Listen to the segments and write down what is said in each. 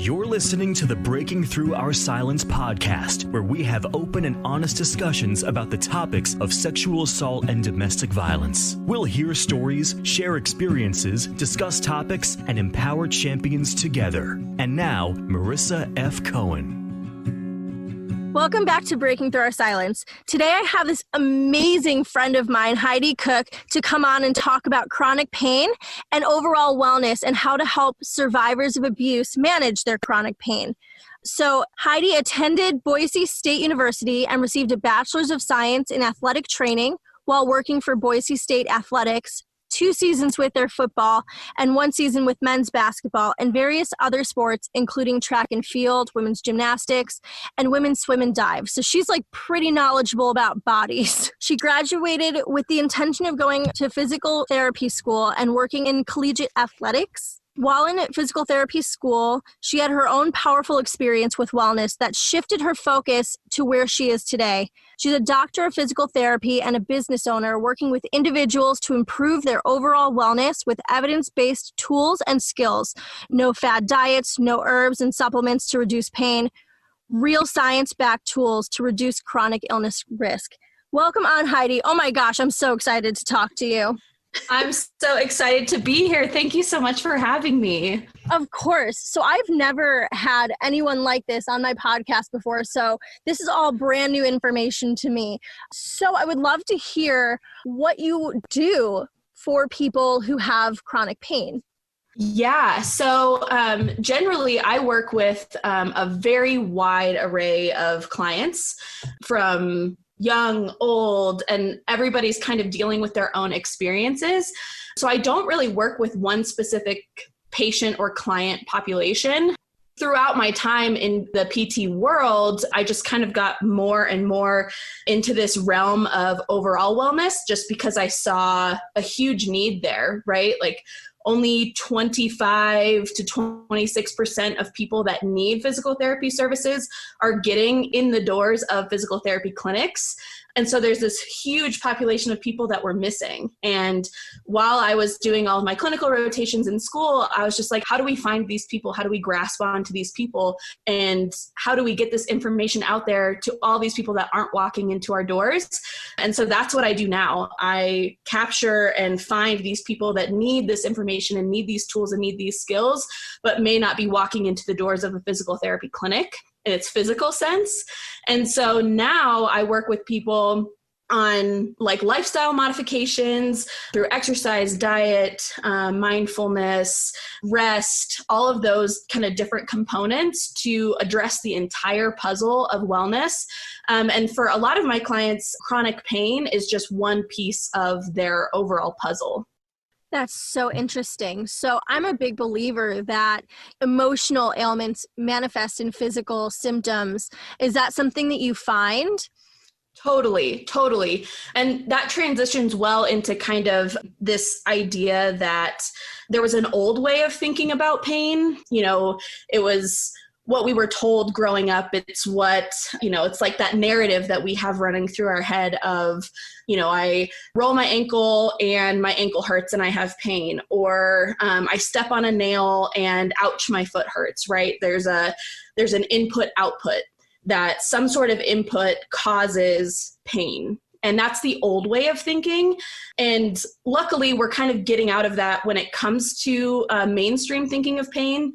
You're listening to the Breaking Through Our Silence podcast, where we have open and honest discussions about the topics of sexual assault and domestic violence. We'll hear stories, share experiences, discuss topics, and empower champions together. And now, Marissa F. Cohen. Welcome back to Breaking Through Our Silence. Today I have this amazing friend of mine, Heidi Cooke, to come on and talk about chronic pain and overall wellness and how to help survivors of abuse manage their chronic pain. So Heidi attended Boise State University and received a Bachelor's of Science in Athletic Training while working for Boise State Athletics, 2 seasons with their football and 1 season with men's basketball and various other sports, including track and field, women's gymnastics, and women's swim and dive. So she's like pretty knowledgeable about bodies. She graduated with the intention of going to physical therapy school and working in collegiate athletics. While in physical therapy school, she had her own powerful experience with wellness that shifted her focus to where she is today. She's a doctor of physical therapy and a business owner working with individuals to improve their overall wellness with evidence-based tools and skills. No fad diets, no herbs and supplements to reduce pain, real science-backed tools to reduce chronic illness risk. Welcome on, Heidi. Oh my gosh, I'm so excited to talk to you. I'm so excited to be here. Thank you so much for having me. Of course. So I've never had anyone like this on my podcast before. So this is all brand new information to me. So I would love to hear what you do for people who have chronic pain. Yeah. So generally, I work with a very wide array of clients, from young, old, and everybody's kind of dealing with their own experiences. So I don't really work with one specific patient or client population. Throughout my time in the PT world, I just kind of got more and more into this realm of overall wellness, just because I saw a huge need there, right? Like, only 25 to 26% of people that need physical therapy services are getting in the doors of physical therapy clinics. And so there's this huge population of people that we're missing. And while I was doing all of my clinical rotations in school, I was just like, how do we find these people? How do we grasp onto these people? And how do we get this information out there to all these people that aren't walking into our doors? And so that's what I do now. I capture and find these people that need this information and need these tools and need these skills, but may not be walking into the doors of a physical therapy clinic in its physical sense. And so now I work with people on like lifestyle modifications through exercise, diet, mindfulness, rest, all of those kind of different components to address the entire puzzle of wellness. And for a lot of my clients, chronic pain is just one piece of their overall puzzle. That's so interesting. So I'm a big believer that emotional ailments manifest in physical symptoms. Is that something that you find? Totally. And that transitions well into kind of this idea that there was an old way of thinking about pain. You know, it was what we were told growing up. It's what, it's like that narrative that we have running through our head of, I roll my ankle and my ankle hurts and I have pain, or I step on a nail and ouch, my foot hurts, right? There's an input output, that some sort of input causes pain. And that's the old way of thinking. And luckily, we're kind of getting out of that when it comes to mainstream thinking of pain.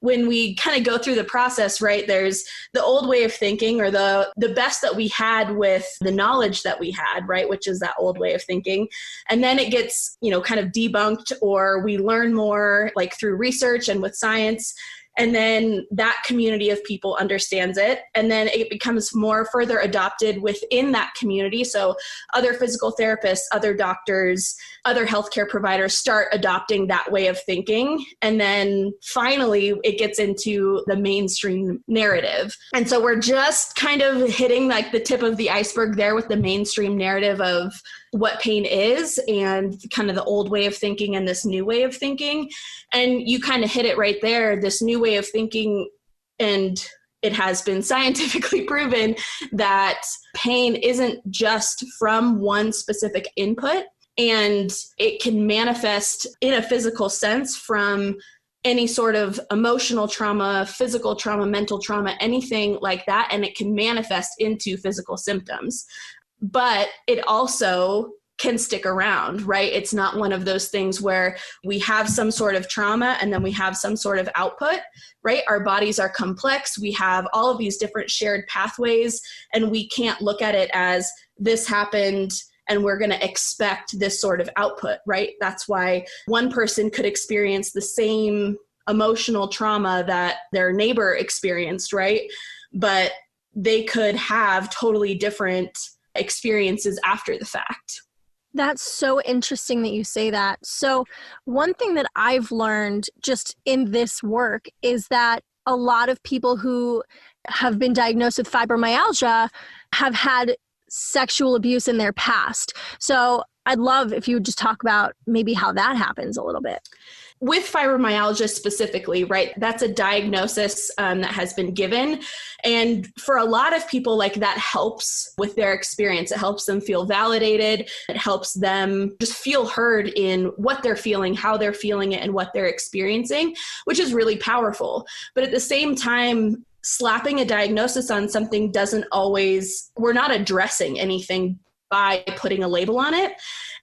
When we kind of go through the process, right, there's the old way of thinking, or the best that we had with the knowledge that we had, right, which is that old way of thinking. And then it gets, kind of debunked, or we learn more like through research and with science. And then that community of people understands it. And then it becomes more further adopted within that community. So other physical therapists, other doctors, other healthcare providers start adopting that way of thinking. And then finally, it gets into the mainstream narrative. And so we're just kind of hitting like the tip of the iceberg there with the mainstream narrative of what pain is and kind of the old way of thinking and this new way of thinking. And you kind of hit it right there, this new way of thinking. And it has been scientifically proven that pain isn't just from one specific input, and it can manifest in a physical sense from any sort of emotional trauma, physical trauma, mental trauma, anything like that, and it can manifest into physical symptoms. But it also can stick around, right? It's not one of those things where we have some sort of trauma and then we have some sort of output, right? Our bodies are complex. We have all of these different shared pathways, and we can't look at it as this happened and we're going to expect this sort of output, right? That's why one person could experience the same emotional trauma that their neighbor experienced, right? But they could have totally different experiences after the fact. That's so interesting that you say that. So one thing that I've learned just in this work is that a lot of people who have been diagnosed with fibromyalgia have had sexual abuse in their past. So I'd love if you would just talk about maybe how that happens a little bit. With fibromyalgia specifically, right, that's a diagnosis that has been given. And for a lot of people, like, that helps with their experience. It helps them feel validated. It helps them just feel heard in what they're feeling, how they're feeling it, and what they're experiencing, which is really powerful. But at the same time, slapping a diagnosis on something doesn't always, we're not addressing anything by putting a label on it.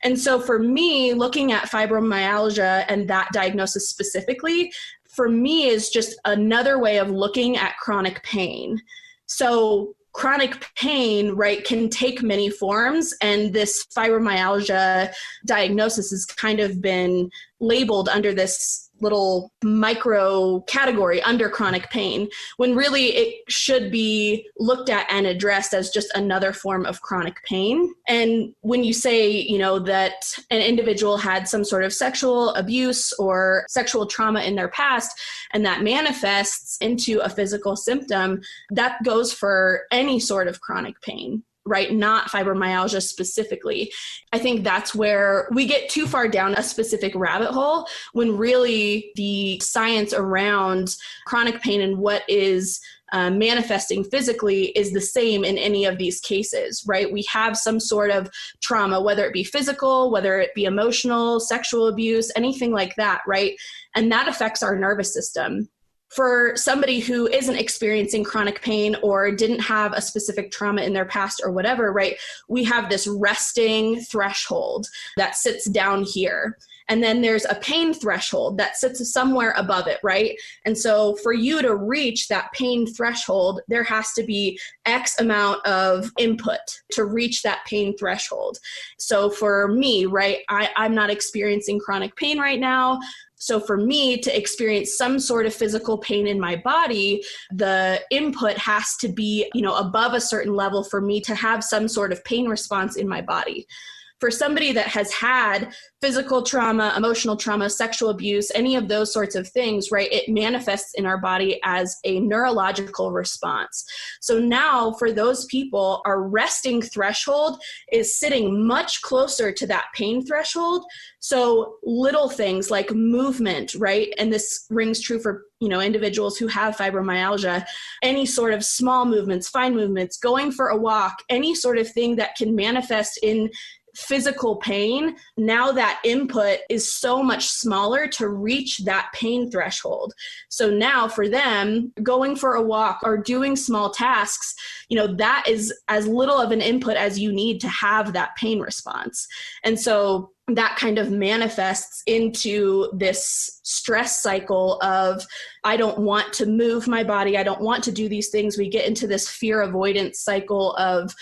And so for me, looking at fibromyalgia and that diagnosis specifically, for me is just another way of looking at chronic pain. So chronic pain, right, can take many forms, and this fibromyalgia diagnosis has kind of been labeled under this little micro category under chronic pain, when really it should be looked at and addressed as just another form of chronic pain. And when you say, you know, that an individual had some sort of sexual abuse or sexual trauma in their past, and that manifests into a physical symptom, that goes for any sort of chronic pain, right? Not fibromyalgia specifically. I think that's where we get too far down a specific rabbit hole, when really the science around chronic pain and what is manifesting physically is the same in any of these cases, right? We have some sort of trauma, whether it be physical, whether it be emotional, sexual abuse, anything like that, right? And that affects our nervous system. For somebody who isn't experiencing chronic pain or didn't have a specific trauma in their past or whatever, right, we have this resting threshold that sits down here. And then there's a pain threshold that sits somewhere above it, right? And so for you to reach that pain threshold, there has to be X amount of input to reach that pain threshold. So for me, right, I'm not experiencing chronic pain right now. So for me to experience some sort of physical pain in my body, the input has to be, you know, above a certain level for me to have some sort of pain response in my body. For somebody that has had physical trauma, emotional trauma, sexual abuse, any of those sorts of things, right, it manifests in our body as a neurological response. So now for those people, our resting threshold is sitting much closer to that pain threshold. So little things like movement, right, and this rings true for, you know, individuals who have fibromyalgia, any sort of small movements, fine movements, going for a walk, any sort of thing that can manifest in physical pain, now that input is so much smaller to reach that pain threshold. So now for them, going for a walk or doing small tasks, you know, that is as little of an input as you need to have that pain response. And so that kind of manifests into this stress cycle of, I don't want to move my body, I don't want to do these things. We get into this fear avoidance cycle of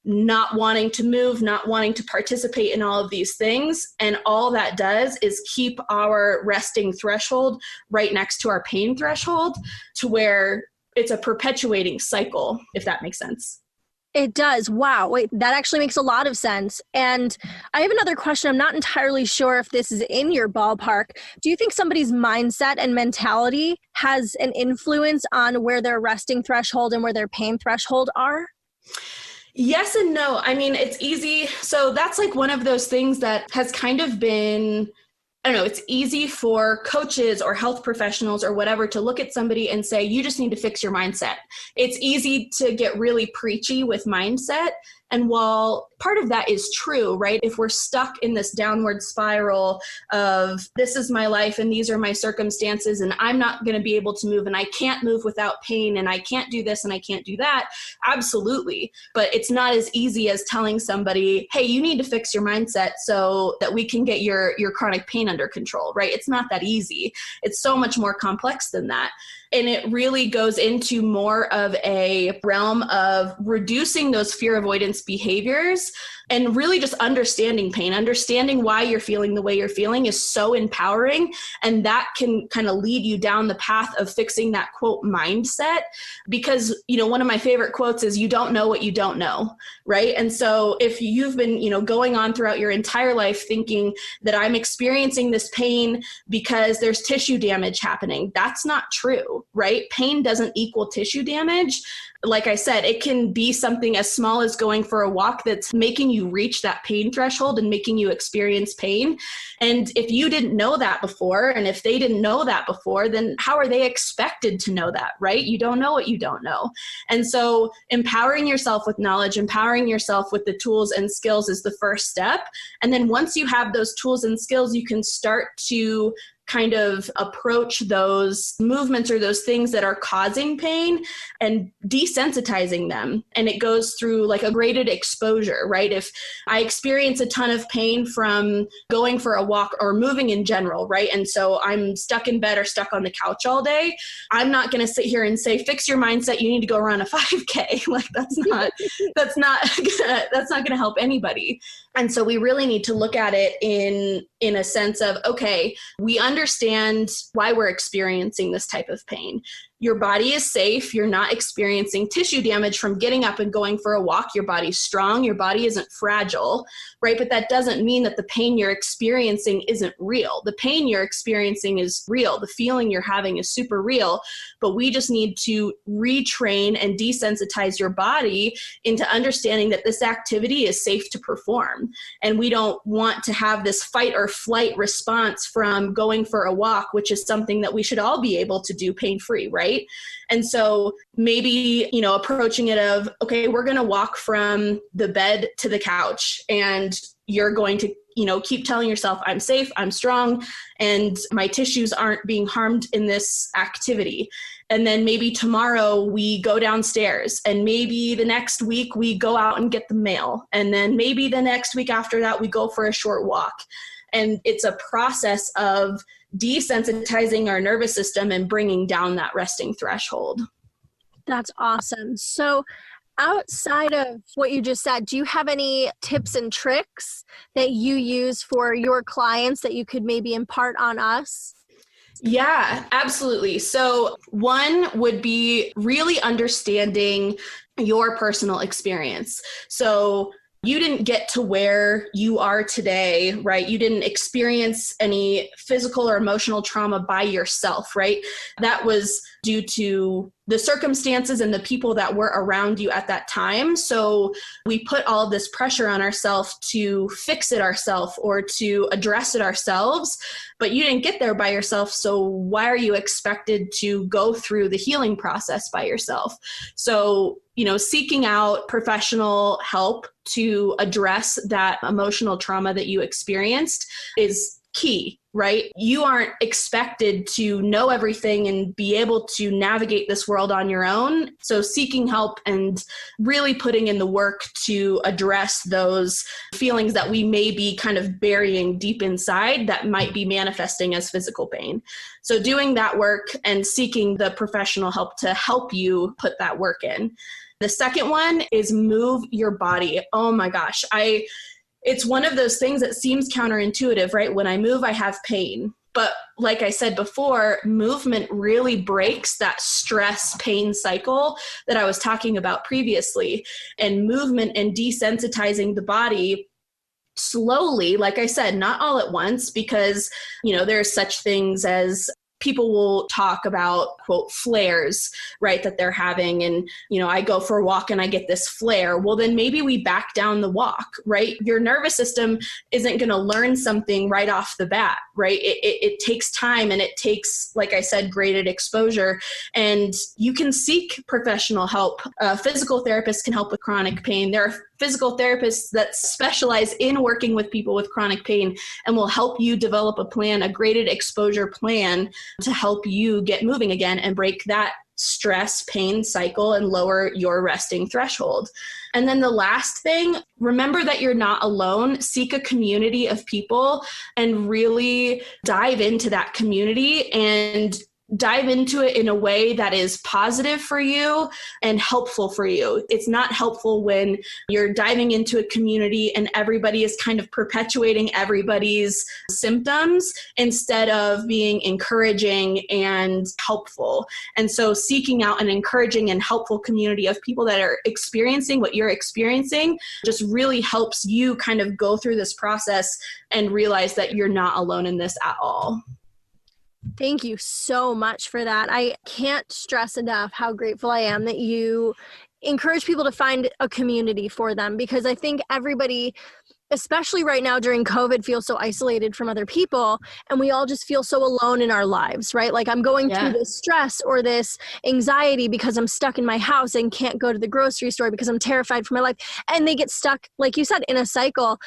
not wanting to move, not wanting to participate in all of these things. And all that does is keep our resting threshold right next to our pain threshold, to where it's a perpetuating cycle, if that makes sense. It does. Wow. Wait, that actually makes a lot of sense. And I have another question. I'm not entirely sure if this is in your ballpark. Do you think somebody's mindset and mentality has an influence on where their resting threshold and where their pain threshold are? Yes and no. I mean, it's easy. So that's like one of those things that has kind of been, I don't know, it's easy for coaches or health professionals or whatever to look at somebody and say, you just need to fix your mindset. It's easy to get really preachy with mindset And while part of that is true, right? If we're stuck in this downward spiral of this is my life and these are my circumstances and I'm not going to be able to move and I can't move without pain and I can't do this and I can't do that, absolutely. But it's not as easy as telling somebody, hey, you need to fix your mindset so that we can get your chronic pain under control, right? It's not that easy. It's so much more complex than that. And it really goes into more of a realm of reducing those fear avoidance behaviors and really just understanding pain. Understanding why you're feeling the way you're feeling is so empowering. And that can kind of lead you down the path of fixing that quote mindset. Because, one of my favorite quotes is, you don't know what you don't know, right? And so if you've been, going on throughout your entire life thinking that I'm experiencing this pain because there's tissue damage happening, that's not true, right? Pain doesn't equal tissue damage. Like I said, it can be something as small as going for a walk that's making you reach that pain threshold and making you experience pain. And if you didn't know that before, and if they didn't know that before, then how are they expected to know that, right? You don't know what you don't know. And so empowering yourself with knowledge, empowering yourself with the tools and skills is the first step. And then once you have those tools and skills, you can start to kind of approach those movements or those things that are causing pain and desensitizing them. And it goes through like a graded exposure, right? If I experience a ton of pain from going for a walk or moving in general, right? And so I'm stuck in bed or stuck on the couch all day, I'm not going to sit here and say, fix your mindset, you need to go run a 5K. Like that's not going to help anybody. And so we really need to look at it in a sense of, okay, we understand why we're experiencing this type of pain. Your body is safe. You're not experiencing tissue damage from getting up and going for a walk. Your body's strong. Your body isn't fragile, right? But that doesn't mean that the pain you're experiencing isn't real. The pain you're experiencing is real. The feeling you're having is super real. But we just need to retrain and desensitize your body into understanding that this activity is safe to perform. And we don't want to have this fight or flight response from going for a walk, which is something that we should all be able to do pain-free, right? And so maybe, approaching it of, okay, we're going to walk from the bed to the couch and you're going to, keep telling yourself, I'm safe, I'm strong, and my tissues aren't being harmed in this activity. And then maybe tomorrow we go downstairs, and maybe the next week we go out and get the mail. And then maybe the next week after that, we go for a short walk. And it's a process of desensitizing our nervous system and bringing down that resting threshold. That's awesome. So outside of what you just said, do you have any tips and tricks that you use for your clients that you could maybe impart on us? Yeah, absolutely. So one would be really understanding your personal experience. So you didn't get to where you are today, right? You didn't experience any physical or emotional trauma by yourself, right? That was due to the circumstances and the people that were around you at that time. So we put all this pressure on ourselves to fix it ourselves or to address it ourselves, but you didn't get there by yourself. So why are you expected to go through the healing process by yourself? So, seeking out professional help to address that emotional trauma that you experienced is key, right? You aren't expected to know everything and be able to navigate this world on your own. So seeking help and really putting in the work to address those feelings that we may be kind of burying deep inside that might be manifesting as physical pain. So doing that work and seeking the professional help to help you put that work in. The second one is move your body. Oh my gosh. It's one of those things that seems counterintuitive, right? When I move, I have pain. But like I said before, movement really breaks that stress pain cycle that I was talking about previously. And movement and desensitizing the body slowly, like I said, not all at once, because, there's such things as people will talk about, quote, flares, right, that they're having. And, I go for a walk and I get this flare. Well, then maybe we back down the walk, right? Your nervous system isn't going to learn something right off the bat, right? It takes time, and it takes, like I said, graded exposure. And you can seek professional help. Physical therapists can help with chronic pain. There are physical therapists that specialize in working with people with chronic pain and will help you develop a plan, a graded exposure plan, to help you get moving again and break that stress pain cycle and lower your resting threshold. And then the last thing, remember that you're not alone. Seek a community of people and really dive into that community and dive into it in a way that is positive for you and helpful for you. It's not helpful when you're diving into a community and everybody is kind of perpetuating everybody's symptoms instead of being encouraging and helpful. And so seeking out an encouraging and helpful community of people that are experiencing what you're experiencing just really helps you kind of go through this process and realize that you're not alone in this at all. Thank you so much for that. I can't stress enough how grateful I am that you encourage people to find a community for them, because I think everybody, especially right now during COVID, feels so isolated from other people, and we all just feel so alone in our lives, right? Like, I'm going through this stress or this anxiety because I'm stuck in my house and can't go to the grocery store because I'm terrified for my life. And they get stuck, like you said, in a cycle.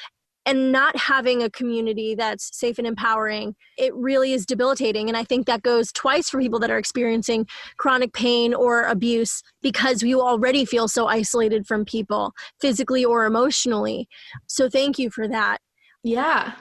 And not having a community that's safe and empowering, it really is debilitating. And I think that goes twice for people that are experiencing chronic pain or abuse, because you already feel so isolated from people, physically or emotionally. So thank you for that. Yeah.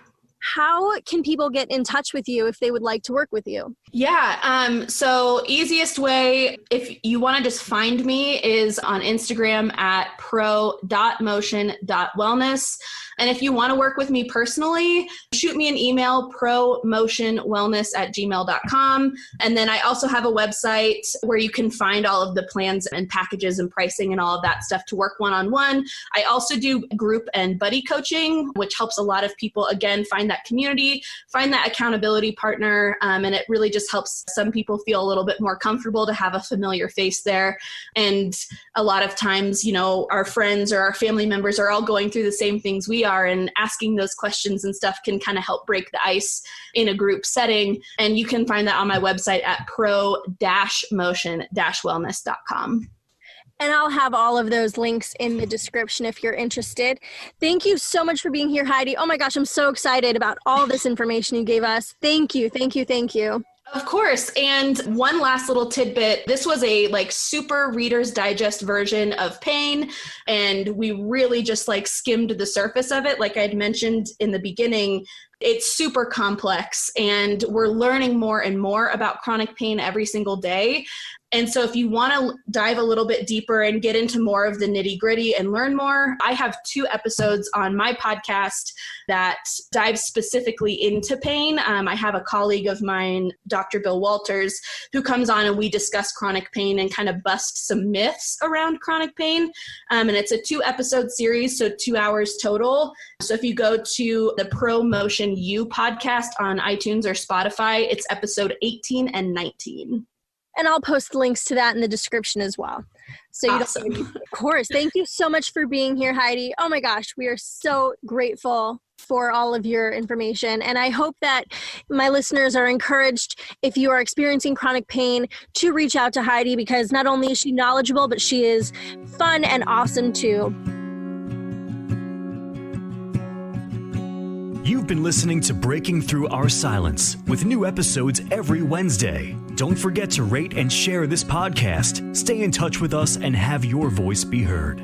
How can people get in touch with you if they would like to work with you? Yeah. So easiest way, if you want to just find me, is on Instagram at pro.motion.wellness. And if you want to work with me personally, shoot me an email, promotionwellness@gmail.com. And then I also have a website where you can find all of the plans and packages and pricing and all of that stuff to work one-on-one. I also do group and buddy coaching, which helps a lot of people, again, find that community, find that accountability partner. And it really just helps some people feel a little bit more comfortable to have a familiar face there. And a lot of times, our friends or our family members are all going through the same things we are, and asking those questions and stuff can kind of help break the ice in a group setting. And you can find that on my website at pro-motion-wellness.com. And I'll have all of those links in the description if you're interested. Thank you so much for being here, Heidi. Oh my gosh, I'm so excited about all this information you gave us. Thank you, thank you, thank you. Of course. And one last little tidbit. This was a super Reader's Digest version of pain. And we really just skimmed the surface of it. Like I'd mentioned in the beginning, it's super complex, and we're learning more and more about chronic pain every single day. And so if you want to dive a little bit deeper and get into more of the nitty-gritty and learn more, I have 2 episodes on my podcast that dive specifically into pain. I have a colleague of mine, Dr. Bill Walters, who comes on and we discuss chronic pain and kind of bust some myths around chronic pain. And it's a 2-episode series, so 2 hours total. So if you go to the ProMotion U podcast on iTunes or Spotify, it's episode 18 and 19. And I'll post links to that in the description as well. So Awesome. Of course. Thank you so much for being here, Heidi. Oh my gosh, we are so grateful for all of your information. And I hope that my listeners are encouraged, if you are experiencing chronic pain, to reach out to Heidi, because not only is she knowledgeable, but she is fun and awesome too. You've been listening to Breaking Through Our Silence with new episodes every Wednesday. Don't forget to rate and share this podcast. Stay in touch with us and have your voice be heard.